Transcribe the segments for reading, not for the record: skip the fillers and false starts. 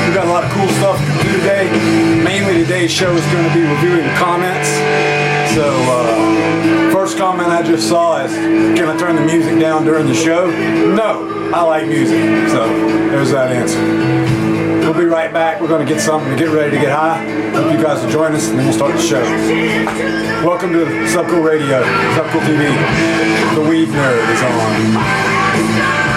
We've got a lot of cool stuff to do today. Mainly today's show is going to be reviewing comments. So, first comment I just saw is, can I turn the music down during the show? No, I like music. So, there's that answer. We'll be right back. We're going to get something to get ready to get high. Hope you guys will join us, and then we'll start the show. Welcome to Subcool Radio, Subcool TV. The Weed Nerd is on.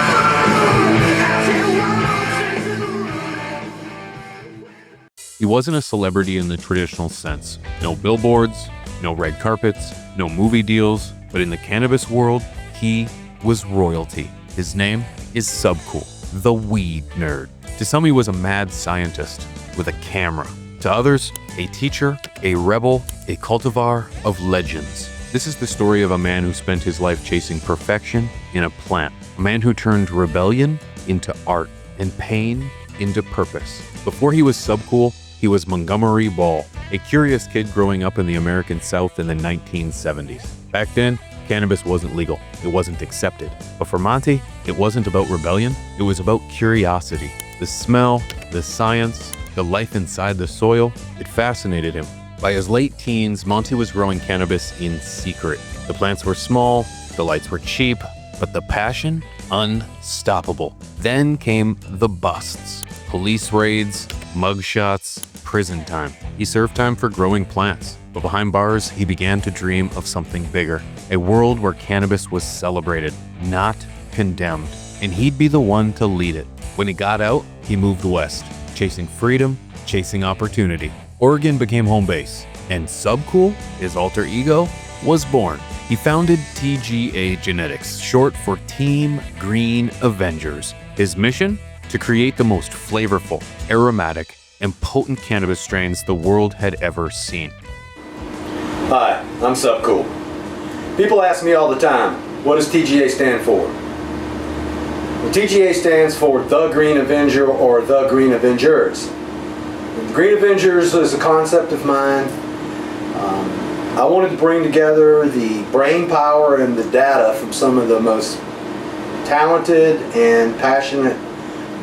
He wasn't a celebrity in the traditional sense. No billboards, no red carpets, no movie deals, but in the cannabis world, he was royalty. His name is Subcool, the Weed Nerd. To some, he was a mad scientist with a camera. To others, a teacher, a rebel, a cultivar of legends. This is the story of a man who spent his life chasing perfection in a plant. A man who turned rebellion into art and pain into purpose. Before he was Subcool, he was Montgomery Ball, a curious kid growing up in the American South in the 1970s. Back then, cannabis wasn't legal. It wasn't accepted. But for Monty, it wasn't about rebellion. It was about curiosity. The smell, the science, the life inside the soil, it fascinated him. By his late teens, Monty was growing cannabis in secret. The plants were small, the lights were cheap, but the passion, unstoppable. Then came the busts. Police raids, mugshots, prison time. He served time for growing plants, but behind bars, he began to dream of something bigger. A world where cannabis was celebrated, not condemned, and he'd be the one to lead it. When he got out, he moved west, chasing freedom, chasing opportunity. Oregon became home base, and Subcool, his alter ego, was born. He founded TGA Genetics, short for Team Green Avengers. His mission? To create the most flavorful, aromatic, and potent cannabis strains the world had ever seen. Hi, I'm Subcool. People ask me all the time, what does TGA stand for? Well, TGA stands for The Green Avenger or The Green Avengers. The Green Avengers is a concept of mine. I wanted to bring together the brain power and the data from some of the most talented and passionate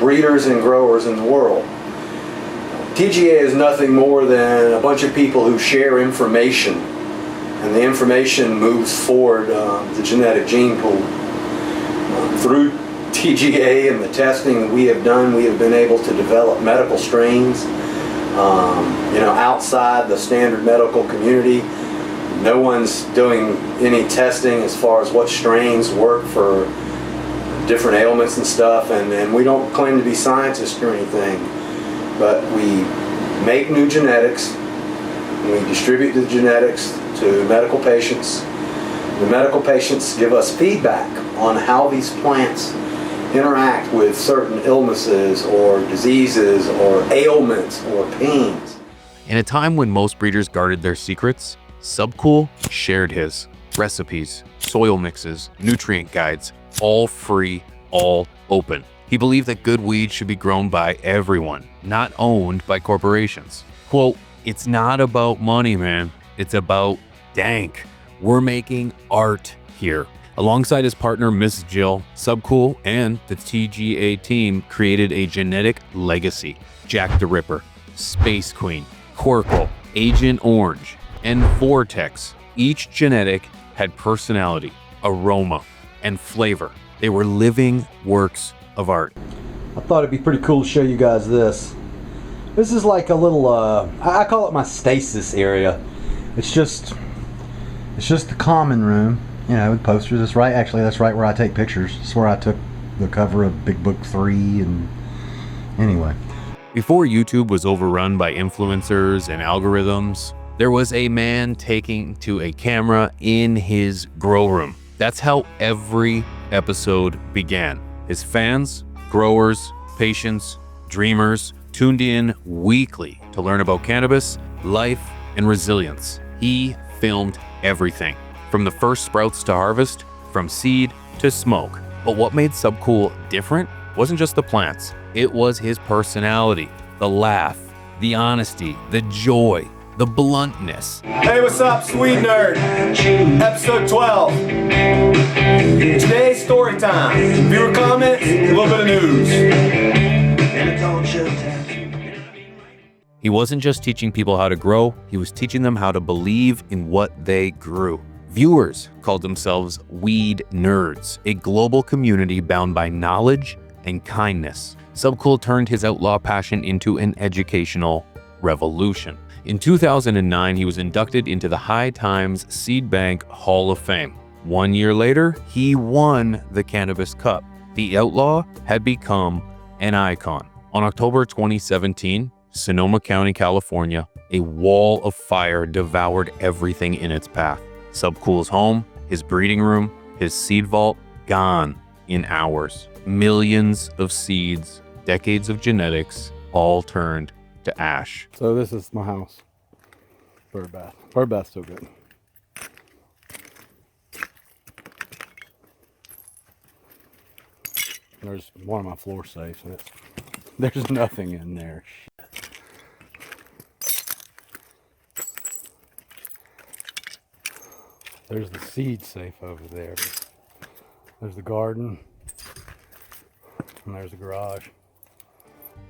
breeders and growers in the world. TGA is nothing more than a bunch of people who share information, and the information moves forward the genetic gene pool. Through TGA and the testing that we have done, we have been able to develop medical strains outside the standard medical community. No one's doing any testing as far as what strains work for different ailments and stuff, and we don't claim to be scientists or anything, but we make new genetics, and we distribute the genetics to medical patients. The medical patients give us feedback on how these plants interact with certain illnesses or diseases or ailments or pains. In a time when most breeders guarded their secrets, Subcool shared his. Recipes, soil mixes, nutrient guides, all free, all open. He believed that good weed should be grown by everyone, not owned by corporations. Quote, "It's not about money, man. It's about dank. We're making art here." Alongside his partner, Miss Jill, Subcool and the TGA team created a genetic legacy. Jack the Ripper, Space Queen, Quirkle, Agent Orange, and Vortex. Each genetic had personality, aroma, and flavor. They were living works of art. I thought it'd be pretty cool to show you guys this. This is like a little, I call it my stasis area. It's just the common room, with posters. That's right where I take pictures. It's where I took the cover of Big Book 3, and anyway. Before YouTube was overrun by influencers and algorithms, there was a man taking to a camera in his grow room. That's how every episode began. His fans, growers, patients, dreamers tuned in weekly to learn about cannabis, life, and resilience. He filmed everything, from the first sprouts to harvest, from seed to smoke. But what made Subcool different wasn't just the plants. It was his personality, the laugh, the honesty, the joy, the bluntness. Hey, what's up, Sweet Nerd? Episode 12. Today's story time. Viewer comments, a little bit of news. He wasn't just teaching people how to grow, he was teaching them how to believe in what they grew. Viewers called themselves weed nerds, a global community bound by knowledge and kindness. Subcool turned his outlaw passion into an educational revolution. In 2009, he was inducted into the High Times Seed Bank Hall of Fame. 1 year later, he won the Cannabis Cup. The outlaw had become an icon. On October 2017, Sonoma County, California, a wall of fire devoured everything in its path. Subcool's home, his breeding room, his seed vault, gone in hours. Millions of seeds, decades of genetics, all turned to ash. So this is my house. Bird bath. Bird bath's still good. There's one of my floor safes, and there's nothing in there. There's the seed safe over there. There's the garden, and there's the garage.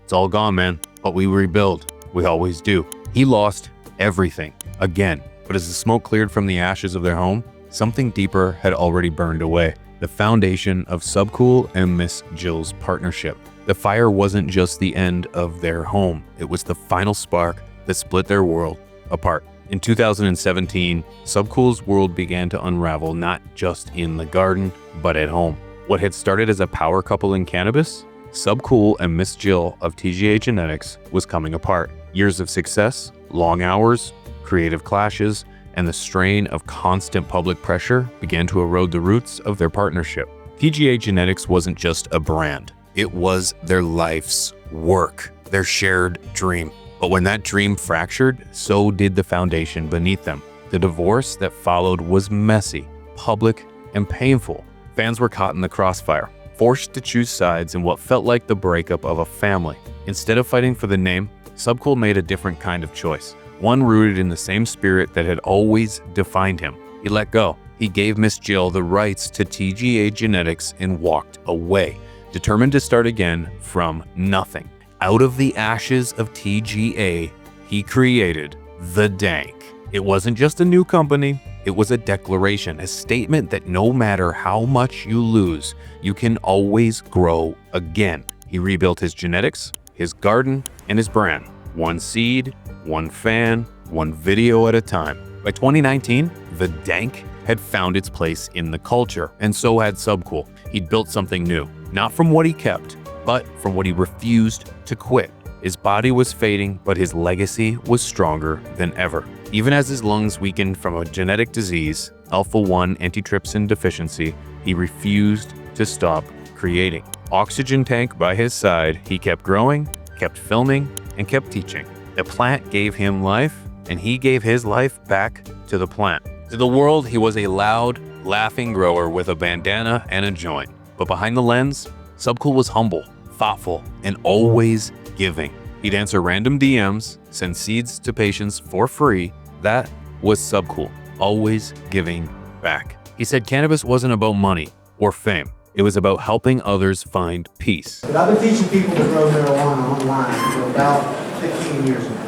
It's all gone, man, but we rebuild. We always do. He lost everything again, but as the smoke cleared from the ashes of their home, something deeper had already burned away. The foundation of Subcool and Miss Jill's partnership. The fire wasn't just the end of their home. It was the final spark that split their world apart. In 2017, Subcool's world began to unravel, not just in the garden, but at home. What had started as a power couple in cannabis, Subcool and Miss Jill of TGA Genetics, was coming apart. Years of success, long hours, creative clashes, and the strain of constant public pressure began to erode the roots of their partnership. TGA Genetics wasn't just a brand. It was their life's work, their shared dream. But when that dream fractured, so did the foundation beneath them. The divorce that followed was messy, public, and painful. Fans were caught in the crossfire, forced to choose sides in what felt like the breakup of a family. Instead of fighting for the name, Subcool made a different kind of choice, one rooted in the same spirit that had always defined him. He let go. He gave Miss Jill the rights to TGA Genetics and walked away, determined to start again from nothing. Out of the ashes of TGA, he created The Dank. It wasn't just a new company, it was a declaration, a statement that no matter how much you lose, you can always grow again. He rebuilt his genetics, his garden, and his brand. One seed, one fan, one video at a time. By 2019, The Dank had found its place in the culture, and so had Subcool. He'd built something new, not from what he kept, but from what he refused to quit. His body was fading, but his legacy was stronger than ever. Even as his lungs weakened from a genetic disease, alpha-1 antitrypsin deficiency, he refused to stop creating. Oxygen tank by his side, he kept growing, kept filming, and kept teaching. The plant gave him life, and he gave his life back to the plant. To the world, he was a loud, laughing grower with a bandana and a joint. But behind the lens, Subcool was humble, thoughtful, and always giving. He'd answer random DMs, send seeds to patients for free. That was Subcool, always giving back. He said cannabis wasn't about money or fame. It was about helping others find peace. But I've been teaching people to grow marijuana online for about 15 years now.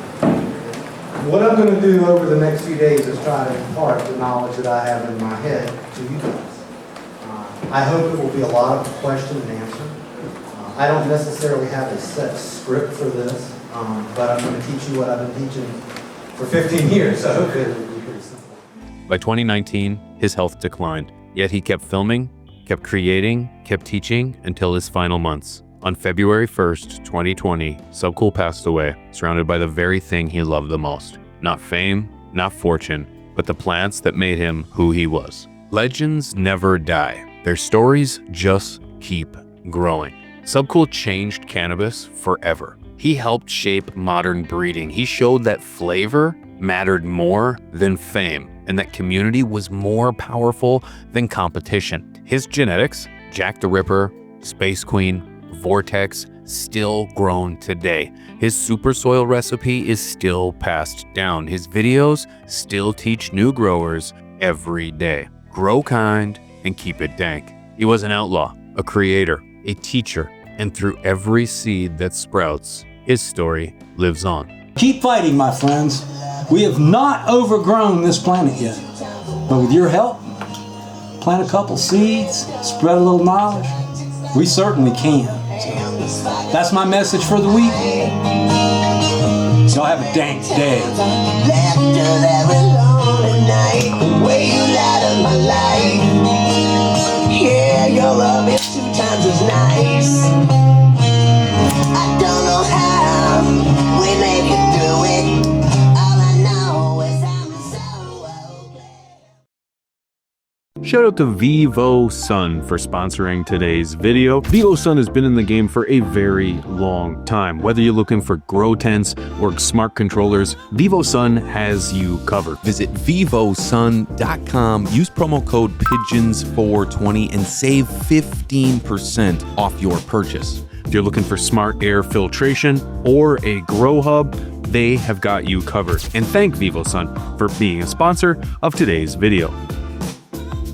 What I'm going to do over the next few days is try to impart the knowledge that I have in my head to you guys. I hope it will be a lot of question and answer. I don't necessarily have a set script for this, but I'm going to teach you what I've been teaching for 15 years, so hopefully it will be pretty simple. By 2019, his health declined, yet he kept filming, kept creating, kept teaching until his final months. On February 1st, 2020, Subcool passed away, surrounded by the very thing he loved the most. Not fame, not fortune, but the plants that made him who he was. Legends never die. Their stories just keep growing. Subcool changed cannabis forever. He helped shape modern breeding. He showed that flavor mattered more than fame, and that community was more powerful than competition. His genetics, Jack the Ripper, Space Queen, Vortex, still grown today. His super soil recipe is still passed down. His videos still teach new growers every day. Grow kind and keep it dank. He was an outlaw, a creator, a teacher, and through every seed that sprouts, his story lives on. Keep fighting, my friends. We have not overgrown this planet yet. But with your help, plant a couple seeds, spread a little knowledge, we certainly can. So, that's my message for the week. Y'all have a dank day. Laughter that was on at night, the way you light up my life. Yeah, your love is 2 times as nice. I don't know how we make it through it. All I know is I'm so glad. Shout out to Vivosun for sponsoring today's video. Vivosun has been in the game for a very long time. Whether you're looking for grow tents or smart controllers, Vivosun has you covered. Visit Vivosun.com, use promo code PIGEONS420 and save 15% off your purchase. If you're looking for smart air filtration or a grow hub, they have got you covered. And thank Vivosun for being a sponsor of today's video.